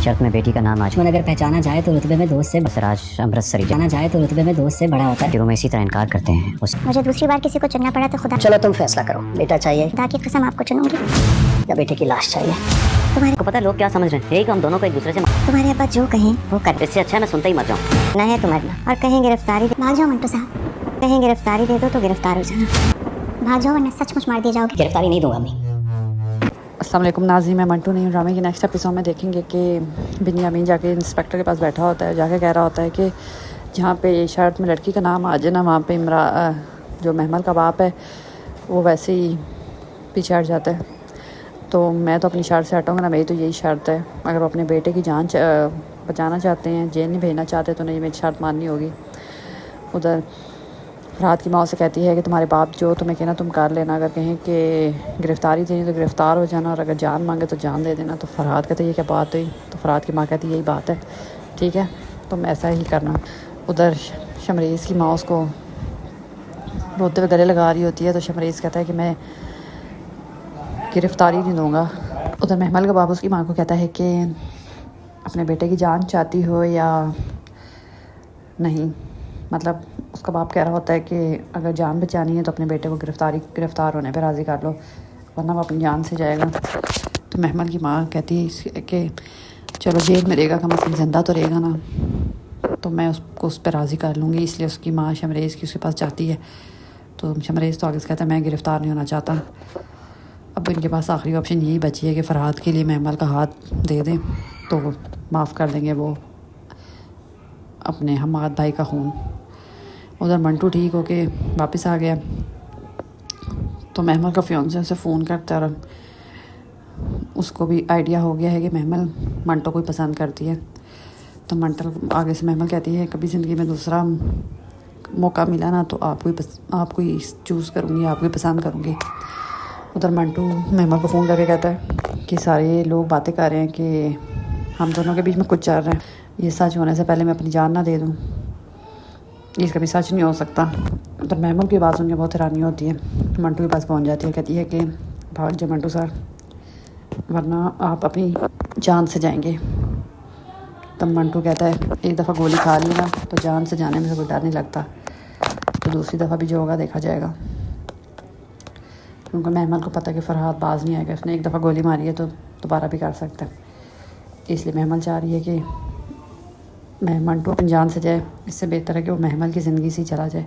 शर्त में बेटी का नाम आज अगर पहचाना जाए तो रुतबे में दोस्त से सराज अमृतसरी जाना जाए तो रुतबे में दोस्त से बड़ा होता है। शुरू में इसी तरह इनकार करते हैं मुझे दूसरी बार किसी को चुनना पड़ा तो खुदा चलो तुम फैसला करो, बेटा चाहिए खुदा की कसम आपको चुनूंगी। या बेटे की लाश चाहिए। तुम्हारे को पता है लोग क्या समझ रहे हैं, यही हम दोनों को एक दूसरे से तुम्हारे अब्बा जो कहें वो कर। इससे अच्छा है मैं सुनता ही मर जाऊँ। ना है तो मरना। और कहीं गिरफ्तारी भाग जाओ मंटू साहब, कहीं गिरफ्तारी दे दो तो गिरफ्तार हो जाना। भाग जाओ वरना सचमुच मार दिए जाओगे। गिरफ्तारी नहीं दूंगा मैं। अस्सलाम वालेकुम नाज़रीन, मैं मंटू नहीं हूँ। ड्रामे के नेक्स्ट एपिसोड में देखेंगे कि बिन्यामीन जाके इंस्पेक्टर के पास बैठा होता है, जाके कह रहा होता है कि जहाँ पे शर्त में लड़की का नाम आ जाए ना, वहाँ पे जो महमल का बाप है वो वैसे ही पीछे हट जाता है। तो मैं तो अपनी शर्त से हटाऊँगा ना, मेरी तो यही शर्त है। अगर वो अपने बेटे की जान बचाना चाहते हैं, जेल नहीं भेजना चाहते, तो नहीं मेरी शर्त माननी होगी। उधर रात की माँ से कहती है कि तुम्हारे बाप जो तुम्हें कहना तुम कर लेना, अगर कहें कि गिरफ्तारी देनी तो गिरफ़्तार हो जाना, और अगर जान मांगे तो जान दे देना। तो फरहाद कहते ये क्या बात हुई? तो फरहाद की माँ कहती यही बात है, ठीक है तुम ऐसा ही करना। उधर शमरीज़ की माँ उसको रोते हुए गले लगा रही होती है, तो शमरीज़ कहता है कि मैं गिरफ़्तारी नहीं दूँगा। उधर महमल का बाप उसकी माँ को कहता है कि अपने बेटे की जान चाहती हो या नहीं। मतलब उसका बाप कह रहा होता है कि अगर जान बचानी है तो अपने बेटे को गिरफ़्तार होने पर राज़ी कर लो, वरना वो अपनी जान से जाएगा। तो महमल की माँ कहती है कि चलो जेल में रहेगा, कम अज़ कम ज़िंदा तो रहेगा ना, तो मैं उसको उस पर राज़ी कर लूँगी। इसलिए उसकी माँ शमरेज़ की उसके पास जाती है। तो शमरेज़ तो आगे से कहता है मैं गिरफ़्तार नहीं होना चाहता। अब इनके पास आखिरी ऑप्शन यही बची है कि फरहाद के लिए महमल का हाथ दे दें तो माफ़ कर देंगे वो अपने हमाद भाई का खून। उधर मंटू ठीक होके वापस आ गया, तो महमल का फियांसे उसे फ़ोन करता है और उसको भी आइडिया हो गया है कि महमल मंटू को ही पसंद करती है। तो मंटू आगे से महमल कहती है कभी ज़िंदगी में दूसरा मौका मिला ना तो आपको ही चूज़ करूँगी, आपको ही पसंद करूँगी। उधर मंटू महमल को फ़ोन करके कहता है कि सारे लोग बातें कर रहे हैं कि हम दोनों के बीच में कुछ चल रहा है, ये सच होने से पहले मैं अपनी जान ना दे दूँ, ये कभी सच नहीं हो सकता। तो महमूद की बात सुनकर बहुत हैरानी होती है। मंटू के पास पहुंच जाती है, कहती है कि भाग जाए मंटू सर, वरना आप अपनी जान से जाएंगे। तब मंटू कहता है एक दफ़ा गोली खा ली ना तो जान से जाने में से कोई डर नहीं लगता, तो दूसरी दफ़ा भी जो होगा देखा जाएगा। क्योंकि महमल को पता है कि फरहाद बाज नहीं आएगा, उसने एक दफ़ा गोली मारी है तो दोबारा भी कर सकता है। इसलिए महमल चाह रही है कि मंटू अपनी जान से जाए, इससे बेहतर है कि वो महमल की ज़िंदगी से ही चला जाए।